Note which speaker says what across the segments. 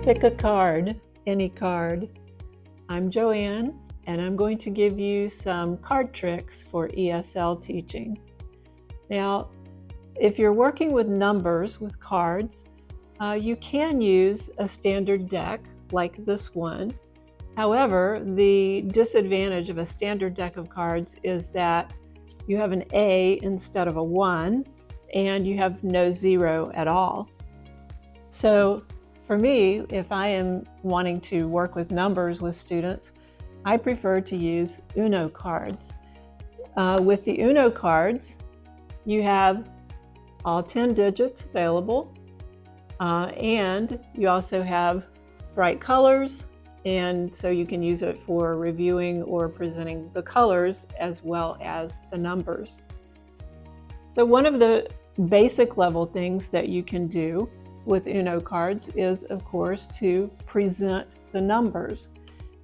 Speaker 1: Pick a card, any card. I'm Joanne, and I'm going to give you some card tricks for ESL teaching. Now, if you're working with numbers with cards, you can use a standard deck like this one. However, the disadvantage of a standard deck of cards is that you have an A instead of a 1, and you have no 0 at all. So for me, if I am wanting to work with numbers with students, I prefer to use Uno cards. With the Uno cards, you have all 10 digits available, and you also have bright colors, and so you can use it for reviewing or presenting the colors as well as the numbers. So one of the basic level things that you can do with Uno cards is, of course, to present the numbers.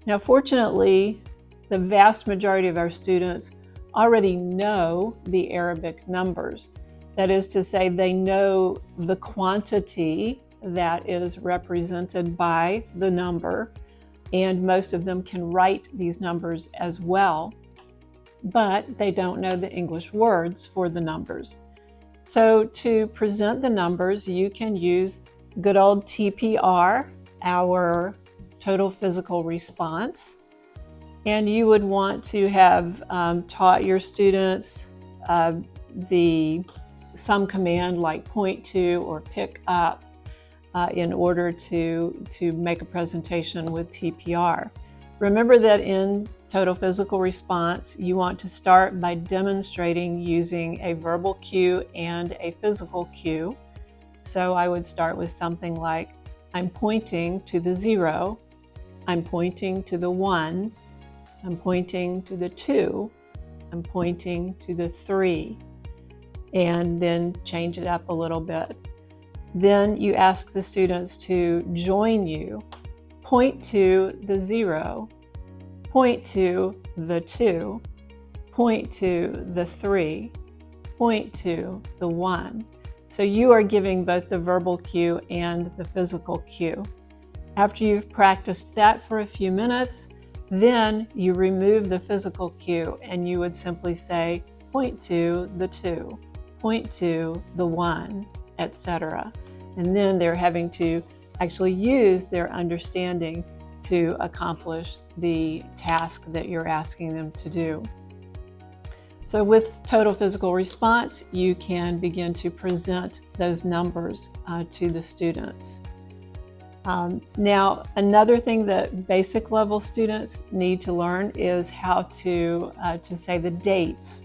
Speaker 1: Now, fortunately, the vast majority of our students already know the Arabic numbers. That is to say, they know the quantity that is represented by the number, and most of them can write these numbers as well, but they don't know the English words for the numbers. So to present the numbers, you can use good old TPR, our total physical response. And you would want to have taught your students some command like point to or pick up in order to make a presentation with TPR. Remember that in total physical response, you want to start by demonstrating using a verbal cue and a physical cue. So I would start with something like, I'm pointing to the 0, I'm pointing to the 1, I'm pointing to the 2, I'm pointing to the 3, and then change it up a little bit. Then you ask the students to join you, point to the 0, point to the 2, point to the 3, point to the 1. So you are giving both the verbal cue and the physical cue. After you've practiced that for a few minutes, then you remove the physical cue and you would simply say, point to the 2, point to the 1, etc. And then they're having to actually use their understanding to accomplish the task that you're asking them to do. So with total physical response, you can begin to present those numbers to the students. Now, another thing that basic level students need to learn is how to say the dates.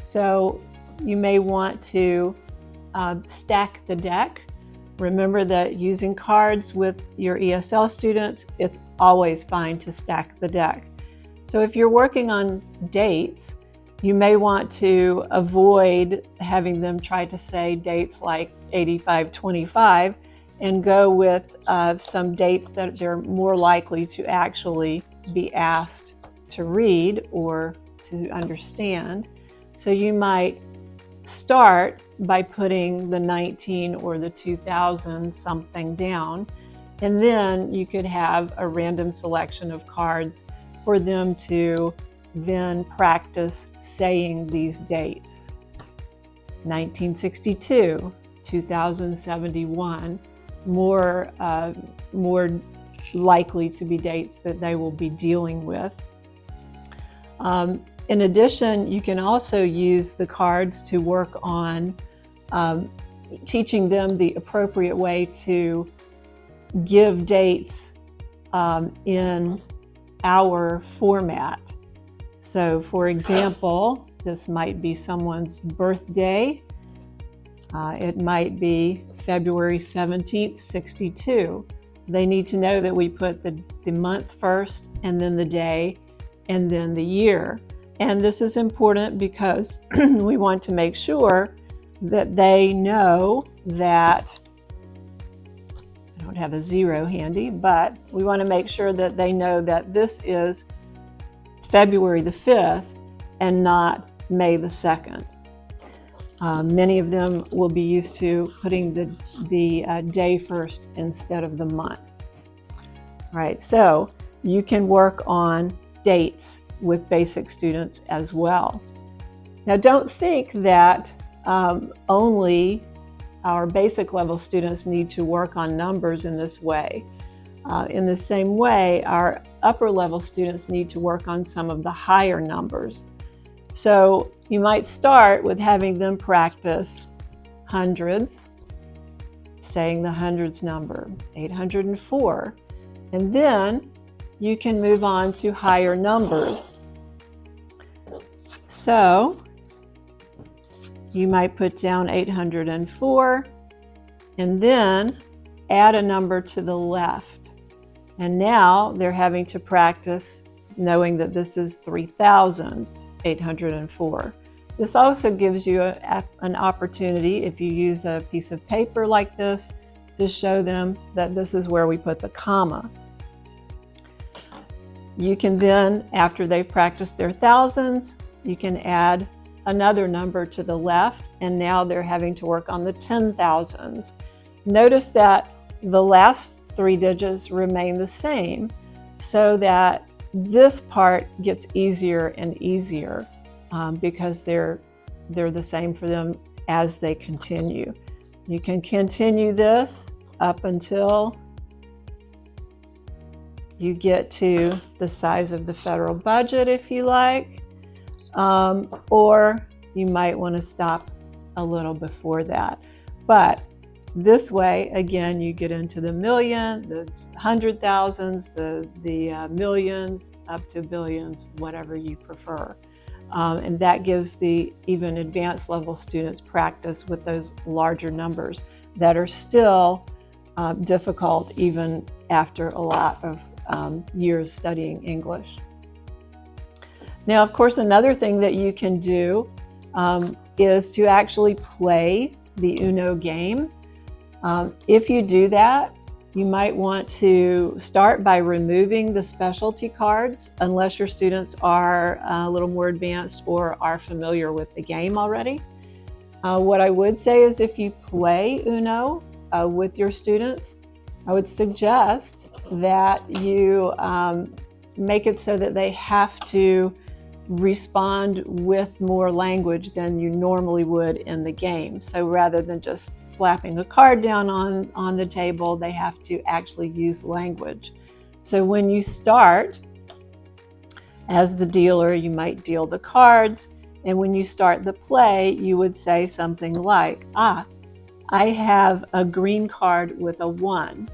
Speaker 1: So you may want to stack the deck. Remember that using cards with your ESL students, it's always fine to stack the deck. So if you're working on dates, you may want to avoid having them try to say dates like 85-25 and go with some dates that they're more likely to actually be asked to read or to understand. So you might start by putting the 19 or the 2000 something down, and then you could have a random selection of cards for them to then practice saying these dates. 1962, 2071, more likely to be dates that they will be dealing with. In addition, you can also use the cards to work on teaching them the appropriate way to give dates in our format. So for example, this might be someone's birthday. It might be February 17th, 62. They need to know that we put the month first, and then the day, and then the year. And this is important because we want to make sure that they know that, I don't have a 0 handy, but we want to make sure that they know that this is February the 5th and not May the 2nd. Many of them will be used to putting the day first instead of the month. All right, so you can work on dates with basic students as well. Now, don't think that only our basic level students need to work on numbers in this way. In the same way, our upper level students need to work on some of the higher numbers. So you might start with having them practice hundreds, saying the hundreds number, 804, and then you can move on to higher numbers. So you might put down 804 and then add a number to the left. And now they're having to practice knowing that this is 3,804. This also gives you an opportunity, if you use a piece of paper like this, to show them that this is where we put the comma. You can then, after they've practiced their thousands, you can add another number to the left, and now they're having to work on the 10,000s. Notice that the last 3 digits remain the same, so that this part gets easier and easier because they're the same for them as they continue. You can continue this up until you get to the size of the federal budget if you like, or you might want to stop a little before that. But this way, again, you get into the million, the 100,000s, the millions, up to billions, whatever you prefer. And that gives the even advanced level students practice with those larger numbers that are still difficult even after a lot of years studying English. Now, of course, another thing that you can do is to actually play the Uno game. If you do that, you might want to start by removing the specialty cards, unless your students are a little more advanced or are familiar with the game already. What I would say is if you play Uno with your students, I would suggest that you make it so that they have to respond with more language than you normally would in the game. So rather than just slapping a card down on the table, they have to actually use language. So when you start as the dealer, you might deal the cards, and when you start the play, you would say something like, I have a green card with a 1,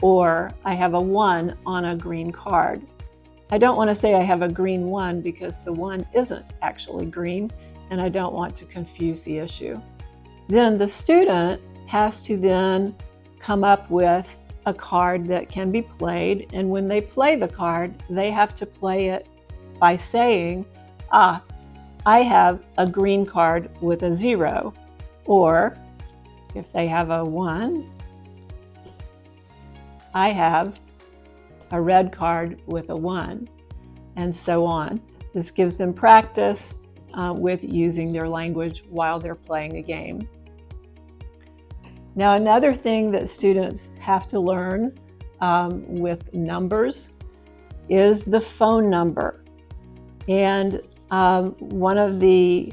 Speaker 1: or I have a 1 on a green card. I don't want to say I have a green 1 because the 1 isn't actually green, and I don't want to confuse the issue. Then the student has to then come up with a card that can be played, and when they play the card, they have to play it by saying, I have a green card with a 0, or if they have a 1, I have a red card with a 1, and so on. This gives them practice with using their language while they're playing a game. Now, another thing that students have to learn with numbers is the phone number. And one of the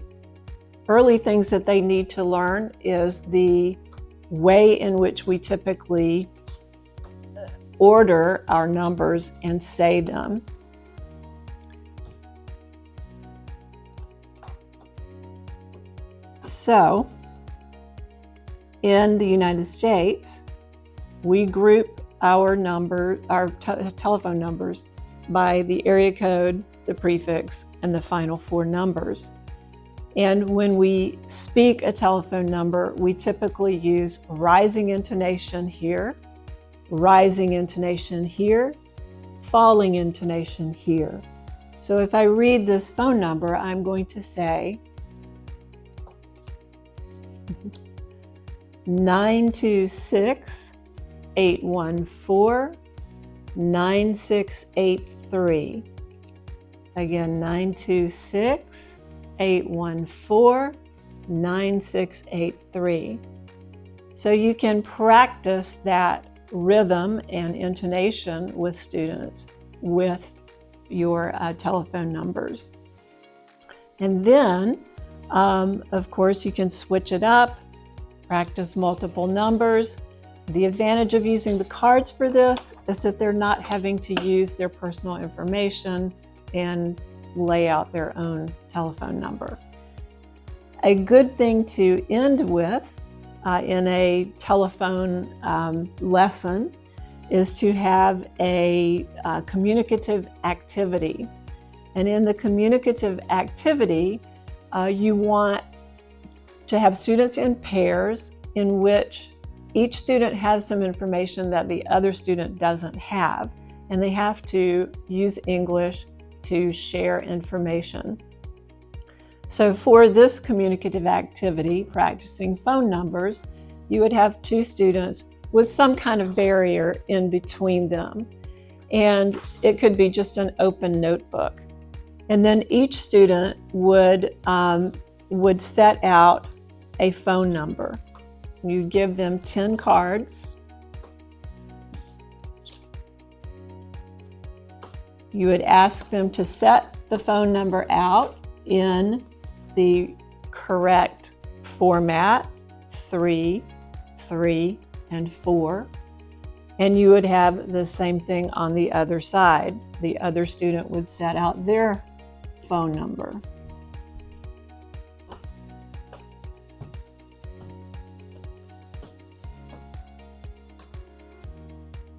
Speaker 1: early things that they need to learn is the way in which we typically order our numbers and say them. So, in the United States, we group our telephone numbers by the area code, the prefix, and the final 4 numbers. And when we speak a telephone number, we typically use rising intonation here, rising intonation here, falling intonation here. So if I read this phone number, I'm going to say 926-814-9683. Again, 926-814-9683. So you can practice that rhythm and intonation with students with your telephone numbers. And then, of course, you can switch it up, practice multiple numbers. The advantage of using the cards for this is that they're not having to use their personal information and lay out their own telephone number. A good thing to end with in a telephone lesson is to have a communicative activity. And in the communicative activity, you want to have students in pairs in which each student has some information that the other student doesn't have, and they have to use English to share information. So for this communicative activity, practicing phone numbers, you would have two students with some kind of barrier in between them. And it could be just an open notebook. And then each student would set out a phone number. You give them 10 cards. You would ask them to set the phone number out in the correct format, 3, 3, and 4. And you would have the same thing on the other side. The other student would set out their phone number.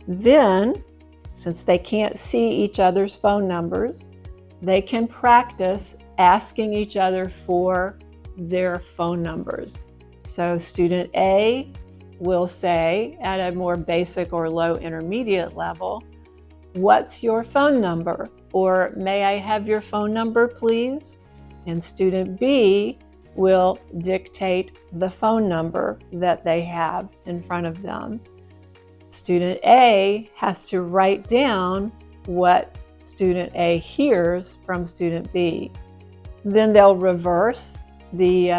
Speaker 1: Then, since they can't see each other's phone numbers, they can practice asking each other for their phone numbers. So student A will say, at a more basic or low intermediate level, "What's your phone number?" Or "May I have your phone number, please?" And student B will dictate the phone number that they have in front of them. Student A has to write down what student A hears from student B. Then they'll reverse the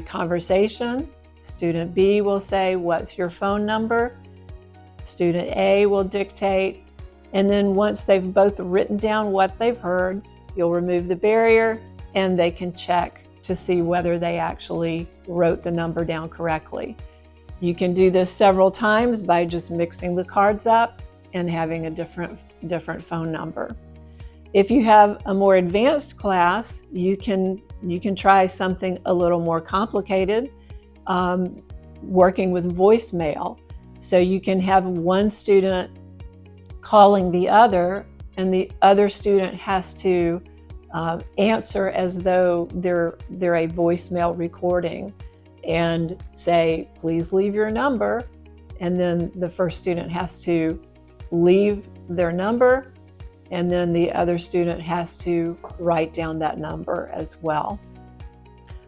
Speaker 1: conversation. Student B will say, "What's your phone number?" Student A will dictate. And then once they've both written down what they've heard, you'll remove the barrier and they can check to see whether they actually wrote the number down correctly. You can do this several times by just mixing the cards up and having a different phone number. If you have a more advanced class, you can try something a little more complicated, working with voicemail. So you can have one student calling the other, and the other student has to answer as though they're a voicemail recording and say, "Please leave your number." And then the first student has to leave their number, and then the other student has to write down that number as well.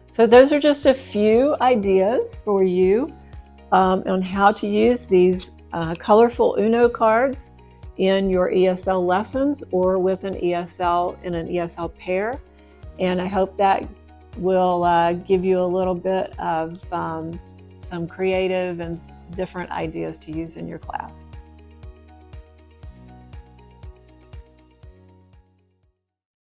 Speaker 1: So those are just a few ideas for you on how to use these colorful Uno cards in your ESL lessons or with an ESL in an ESL pair. And I hope that will give you a little bit of some creative and different ideas to use in your class.